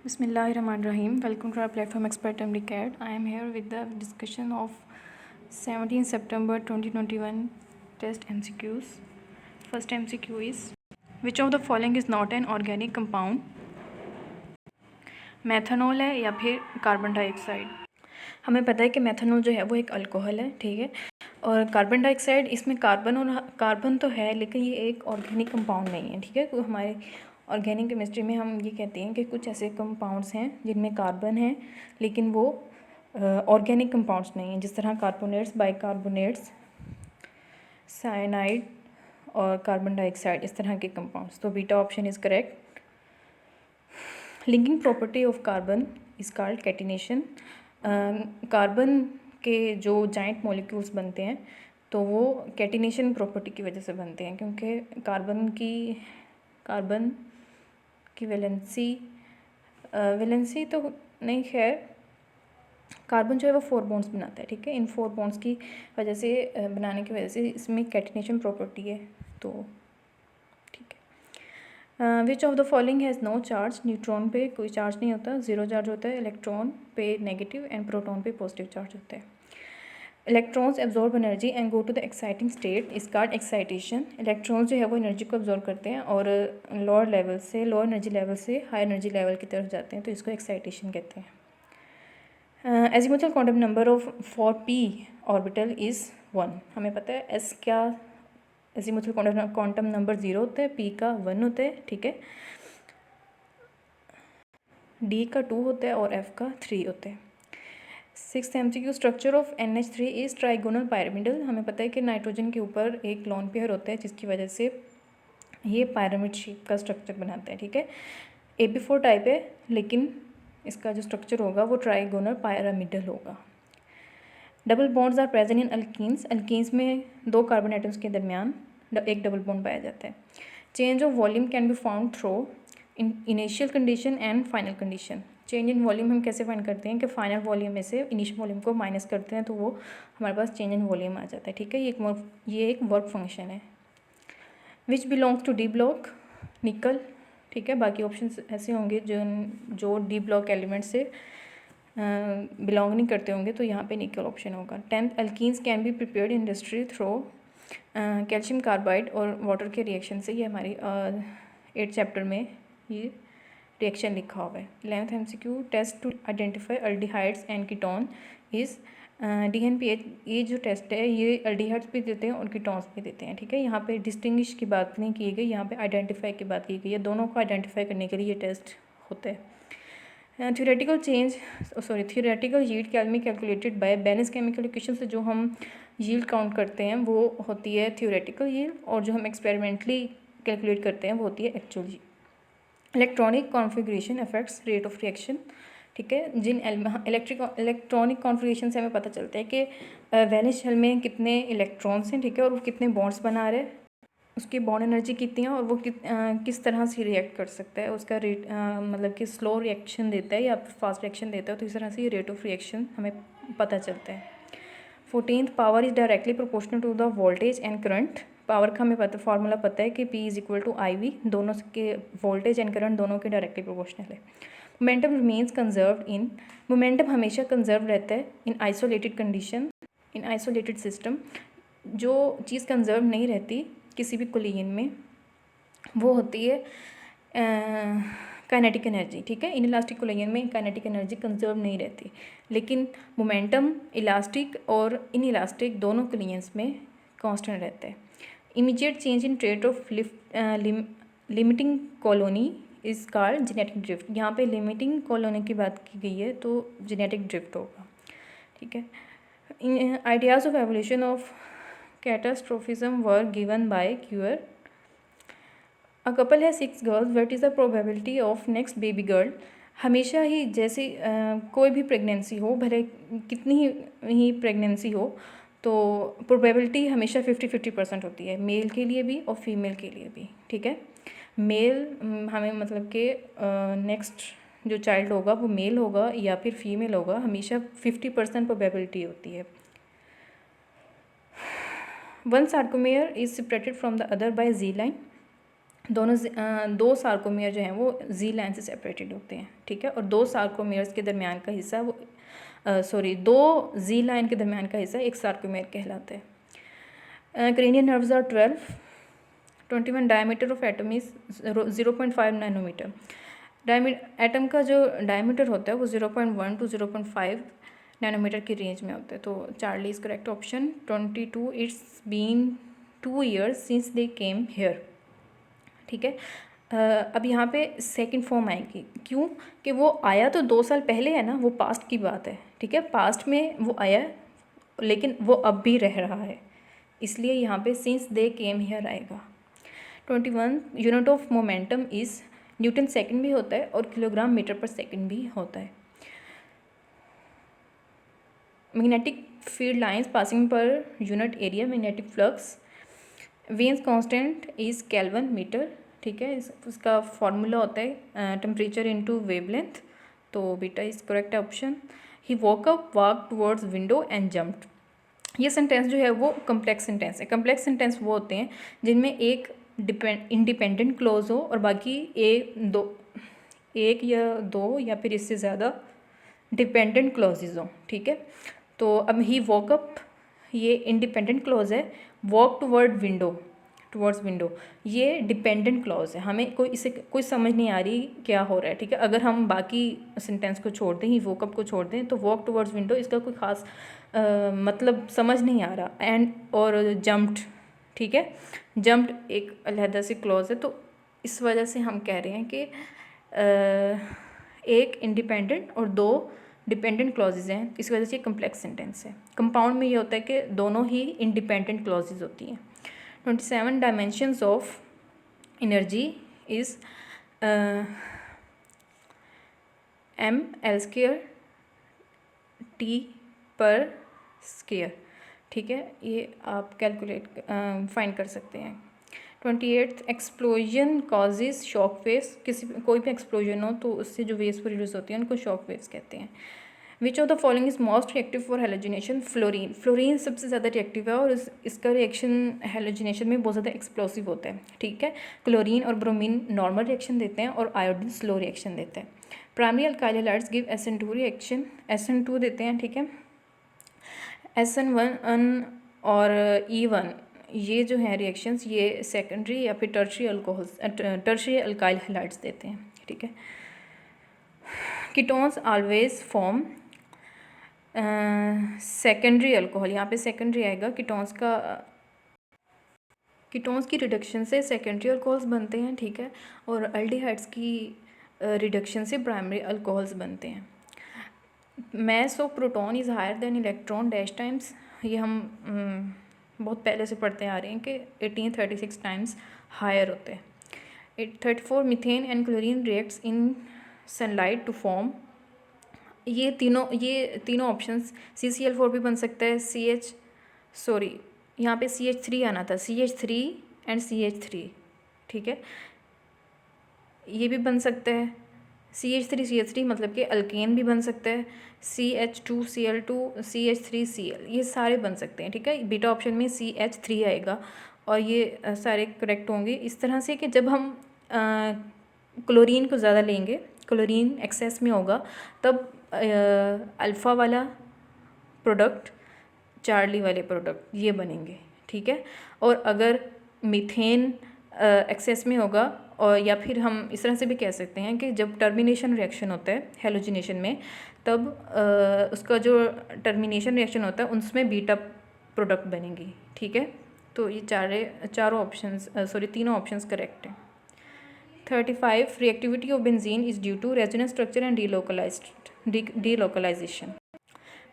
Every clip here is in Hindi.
Bismillahirrahmanirrahim. Welcome to our platform Expert MDCAT. I am here with the discussion of 17 September 2021 test MCQs. First MCQ is, which of the following is not an organic compound? Methanol है या फिर कार्बन डाइऑक्साइड। हमें पता है कि मेथनॉल जो है वो एक अल्कोहल है, ठीक है। और कार्बन डाइऑक्साइड, इसमें कार्बन तो है लेकिन ये एक ऑर्गेनिक कंपाउंड नहीं है, ठीक है। तो हमारे ऑर्गेनिक केमिस्ट्री में हम ये कहते हैं कि कुछ ऐसे कंपाउंड्स हैं जिनमें कार्बन है लेकिन वो ऑर्गेनिक कंपाउंड्स नहीं हैं, जिस तरह कार्बोनेट्स, बाइकार्बोनेट्स, साइनाइड और कार्बन डाइऑक्साइड, इस तरह के कंपाउंड्स। तो beta option is correct. Linking property of carbon is called catenation. Carbon के जो जाइंट मॉलिक्यूल्स बनते हैं तो वो कैटिनेशन प्रॉपर्टी की वजह से बनते हैं, क्योंकि कार्बन की वैलेंसी तो नहीं, खैर कार्बन जो है वो 4 बॉन्ड्स बनाता है, ठीक है। इन 4 बॉन्ड्स की वजह से बनाने की वजह से इसमें कैटिनेशन प्रॉपर्टी है, तो ठीक है। Which of the following has no charge. Neutron पे कोई चार्ज नहीं होता, 0 चार्ज होता है। इलेक्ट्रॉन पे नेगेटिव एंड प्रोटॉन पे पॉजिटिव चार्ज होता है। Electrons absorb energy and go to the exciting state is called excitation. Electrons जो है वो एनर्जी को एब्जॉर्ब करते हैं और लोअर एनर्जी लेवल से हाई एनर्जी लेवल की तरफ जाते हैं, तो इसको एक्साइटेशन कहते हैं। Azimuthal quantum number of for p orbital is 1। हमें पता है एस क्या एजीमुथल क्वांटम नंबर 0 होता है, पी का 1 होता है, ठीक है। डी का 2 होता है और एफ का 3 होता है। 6th MCQ, structure of NH3 is trigonal pyramidal. हमें पता है कि नाइट्रोजन के ऊपर एक लोन पेयर होता है जिसकी वजह से ये पायरामिड शेप का स्ट्रक्चर बनाता है, ठीक है। AP4 टाइप है लेकिन इसका जो स्ट्रक्चर होगा वो ट्राइगोनल पायरामिडल होगा। Double bonds are present in alkenes. Alkenes में 2 कार्बन एटम्स के दरमियान एक डबल बॉन्ड पाया जाता है। Change of volume can be found through initial condition and final condition. Change in volume हम कैसे फाइंड करते हैं कि फाइनल वॉल्यूम में से इनिशियल वॉल्यूम को माइनस करते हैं तो वो हमारे पास चेंज इन वॉल्यूम आ जाता है, ठीक है। ये एक वर्क फंक्शन है। Which belongs to d block, nickel, ठीक है। बाकी ऑप्शन ऐसे होंगे जो डी ब्लॉक एलिमेंट से बिलोंग नहीं करते होंगे, तो यहाँ पे निकल ऑप्शन होगा। 10th, alkenes can be prepared industry through calcium carbide और वाटर के रिएक्शन से। ये हमारी 8th चैप्टर में ये रिएक्शन लिखा हुआ है। 11th MCQ, test to identify aldehydes and ketone is DNPH। ये जो टेस्ट है ये अल्डिहाइड्स भी देते हैं और कीटोन्स भी देते हैं, ठीक है। यहाँ पे डिस्टिंग्विश की बात नहीं की गई, यहाँ पे आइडेंटिफाई की बात की गई है। दोनों को आइडेंटिफाई करने के लिए ये टेस्ट होता है। Theoretical yield can be calculated by balance chemical equation से। जो हम यील्ड काउंट करते हैं वो होती है थियोरेटिकल यील्ड, और जो हम एक्सपेरिमेंटली कैलकुलेट करते हैं वो होती है actual yield. Electronic configuration affects rate of reaction, ठीक है। इलेक्ट्रॉनिक कॉन्फ़िगरेशन से हमें पता चलता है कि वैलेंस शेल में कितने इलेक्ट्रॉन्स हैं, ठीक है, और वो कितने बॉन्ड्स बना रहे हैं, उसकी बॉन्ड एनर्जी कितनी है और वो किस तरह से रिएक्ट कर सकता है, उसका रेट मतलब कि स्लो रिएक्शन देता है या फास्ट रिएक्शन देता है, तो इस तरह से ये रेट ऑफ रिएक्शन हमें पता चलता है। 14th, power is directly proportional to the voltage and current. Power का हमें फार्मूला पता है कि P = IV, दोनों के वोल्टेज एंड करंट दोनों के डायरेक्टली प्रोपोर्शनल है। मोमेंटम रिमेन्स कंजर्व्ड इन, मोमेंटम हमेशा कंजर्व रहता है इन आइसोलेटेड कंडीशन, इन आइसोलेटेड सिस्टम। जो चीज़ कंजर्व नहीं रहती किसी भी कोलिजन में वो होती है काइनेटिक एनर्जी, ठीक है। इनइलास्टिक कोलिजन में काइनेटिक एनर्जी कंजर्व नहीं रहती, लेकिन मोमेंटम इलास्टिक और इनइलास्टिक दोनों कोलिजन्स में कांस्टेंट रहता है। Immediate change in trait of limiting colony is called genetic drift. यहाँ पे लिमिटिंग कॉलोनी की बात की गई है तो जेनेटिक ड्रिफ्ट होगा, ठीक है। Ideas of evolution of catastrophism were given by Cuvier. A couple है 6 girls, what is the probability of next baby girl. हमेशा ही जैसे कोई भी प्रेगनेंसी हो, भले कितनी ही प्रेगनेंसी हो, तो प्रोबेबिलिटी हमेशा 50-50% होती है, मेल के लिए भी और फीमेल के लिए भी, ठीक है। मेल हमें मतलब कि नेक्स्ट जो चाइल्ड होगा वो मेल होगा या फिर फीमेल होगा, हमेशा 50% प्रोबेबिलिटी होती है। One sarcomere is separated from the other by Z line. दोनों दो सार्कोमेयर जो हैं वो जी लाइन से सेपरेटेड होते हैं, ठीक है। और दो सार्कोमेयर्स के दरमियान का हिस्सा वो दो जी लाइन के दरमियान का हिस्सा एक सार्कोमेयर कहलाता है। Cranial nerves are 21 diameter of atom is 0.5 nanometre. Atom का जो डायमीटर होता है वो 0.1 to 0.5 नैनोमीटर की रेंज में होता है। तो Charlie is correct option. 22 it's been 2 years since they came here, ठीक है। अब यहाँ पे सेकंड फॉर्म आएगी, क्यों कि वो आया तो 2 साल पहले है ना, वो पास्ट की बात है, ठीक है। पास्ट में वो आया लेकिन वो अब भी रह रहा है, इसलिए यहाँ पे सिंस दे केम हेयर आएगा। 21 unit of momentum is Newton second भी होता है और किलोग्राम मीटर पर सेकंड भी होता है। Magnetic field lines passing per unit area magnetic flux Wien's constant is kelvin metre, ठीक है। उसका फॉर्मूला होता है टेम्परेचर इनटू वेवलेंथ, तो beta is correct option. He walk towards window and jumped. ये सेंटेंस जो है वो कम्प्लेक्स सेंटेंस है। कम्प्लेक्स सेंटेंस वो होते हैं जिनमें एक इंडिपेंडेंट क्लॉज हो और बाकी एक या दो या फिर इससे ज़्यादा डिपेंडेंट क्लॉजेज हो, ठीक है। तो अब ही वॉकअप ये इंडिपेंडेंट क्लॉज है, वॉक टुवर्ड्स विंडो ये डिपेंडेंट क्लॉज है। हमें कोई समझ नहीं आ रही क्या हो रहा है, ठीक है। अगर हम बाकी सेंटेंस को छोड़ दें, ही वॉकअप को छोड़ दें, तो वॉक टुवर्ड्स विंडो इसका कोई ख़ास मतलब समझ नहीं आ रहा। एंड और जम्प्ड, ठीक है, जम्प्ड एक अलहदा सी क्लॉज है, तो इस वजह से हम कह रहे हैं कि एक इंडिपेंडेंट और दो डिपेंडेंट क्लॉजेज हैं, इस वजह से ये कम्प्लेक्स सेंटेंस है। कंपाउंड में ये होता है कि दोनों ही इंडिपेंडेंट क्लॉजेज होती हैं। 27 dimensions of energy is ml² T पर स्क्वायर, ठीक है। ये आप कैलकुलेट फाइंड कर सकते हैं। 28 एक्सप्लोजन कॉजेज शॉक वेव्स, कोई भी एक्सप्लोजन हो तो उससे जो वेव्स प्रोड्यूस होती हैं उनको शॉक वेव्स कहते हैं। विच of the following is most reactive for halogenation? Fluorine सबसे ज़्यादा रिएक्टिव है और इसका रिएक्शन हेलोजिनेशन में बहुत ज़्यादा एक्सप्लोसिव होता है, ठीक है। क्लोरीन और ब्रोमीन नॉर्मल रिएक्शन देते हैं और आयोडीन स्लो रिएक्शन देते हैं। Primary alkyl halides give SN2 reaction, SN2 देते हैं, ठीक है। SN1 और E1 ये जो हैं रिएक्शंस ये सेकेंडरी या फिर टर्शरी अल्काइल हैलाइड्स देते हैं, ठीक है। Ketones always form secondary alcohol, यहाँ पे सेकेंडरी आएगा। कीटोन्स की रिडक्शन से सेकेंडरी अल्कोहल्स बनते हैं, ठीक है। और अल्डिहाइड्स की रिडक्शन से प्राइमरी अल्कोहल्स बनते हैं। Mass of proton is higher than electron dash times, ये हम बहुत पहले से पढ़ते आ रहे हैं कि 1836 टाइम्स हायर होते हैं। 34 methane and chlorine reacts in sunlight to form, ये तीनों ऑप्शंस CCl4 भी बन सकता है, यहाँ पे CH3 आना था, CH3 एंड CH3, ठीक है। ये भी बन सकता है CH3 मतलब कि अल्केन भी बन सकता है, CH2Cl2 CH3Cl, ये सारे बन सकते हैं, ठीक है। बीटा ऑप्शन में CH3 आएगा और ये सारे करेक्ट होंगे। इस तरह से कि जब हम क्लोरीन को ज़्यादा लेंगे, क्लोरीन एक्सेस में होगा, तब अल्फ़ा वाला प्रोडक्ट चार्ली वाले प्रोडक्ट ये बनेंगे, ठीक है। और अगर मीथेन एक्सेस में होगा, और या फिर हम इस तरह से भी कह सकते हैं कि जब टर्मिनेशन रिएक्शन होता है हेलोजिनेशन में, तब उसका जो टर्मिनेशन रिएक्शन होता है उसमें बीटा प्रोडक्ट बनेंगी, ठीक है। तो ये तीनों ऑप्शंस करेक्ट हैं। 35 reactivity of benzene is due to resonance structure and delocalization.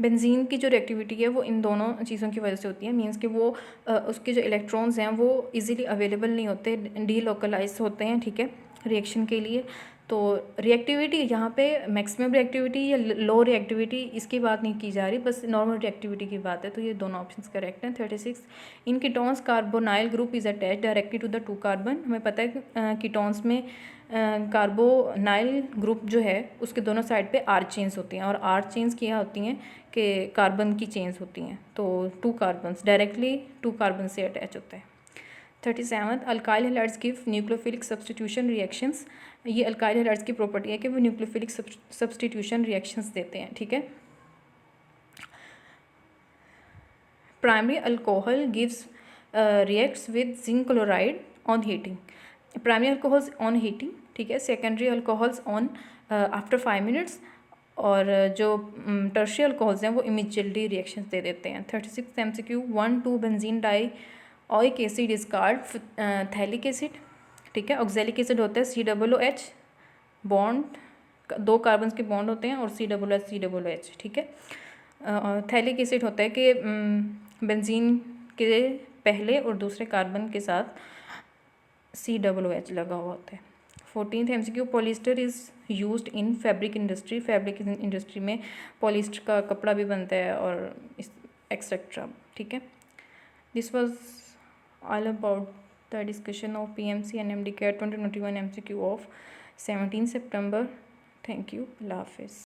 Benzene की जो रिएक्टिविटी है वो इन दोनों चीज़ों की वजह से होती है, मींस कि वो उसके जो इलेक्ट्रॉन्स हैं वो इजीली अवेलेबल नहीं होते, डीलोकलाइज होते हैं, ठीक है, रिएक्शन के लिए। तो रिएक्टिविटी यहाँ पे मैक्सिमम रिएक्टिविटी या लो रिएक्टिविटी इसकी बात नहीं की जा रही, बस नॉर्मल रिएक्टिविटी की बात है। तो ये दोनों ऑप्शंस करेक्ट हैं। 36 in ketones carbonyl group is attach directly to the 2 carbon. हमें पता है कीटोन्स में कार्बोनाइल ग्रुप जो है उसके दोनों साइड पे R चेन्स होती हैं, और R चेन्स क्या होती हैं कि कार्बन की चेन्स होती हैं, तो 2 कार्बन्स डायरेक्टली 2 कार्बन से अटैच होता है। 37 alkyl halides give nucleophilic substitution reactions. ये अल्काइल हैलाइड्स की प्रॉपर्टी है कि वो न्यूक्लियोफिलिक सब्स्टिट्यूशन रिएक्शंस देते हैं, ठीक है। Primary alcohol gives reacts with zinc chloride on heating. Primary alcohols on heating, ठीक है। Secondary alcohols on after 5 minutes, और जो टर्शियरी अल्कोहल्स हैं वो इमीडिएटली रिएक्शंस दे देते हैं। 36 MCQ 1,2 benzene dioic acid is called phthalic acid, ठीक है। ऑक्जेलिक एसिड होता है COOH बॉन्ड, 2 कार्बन के बॉन्ड होते हैं, और COOH, ठीक है। थैलिक एसिड होता है कि बेंजीन के पहले और दूसरे कार्बन के साथ COOH लगा हुआ होता है। 14th MCQ polyester is used in fabric industry. Fabric industry में पॉलिस्टर का कपड़ा भी बनता है और एक्सेट्रा, ठीक है। This was all about the discussion of PMC and MDCAT 2021 MCQ of 17 सितंबर। थैंक यू, अल्लाह हाफिज़।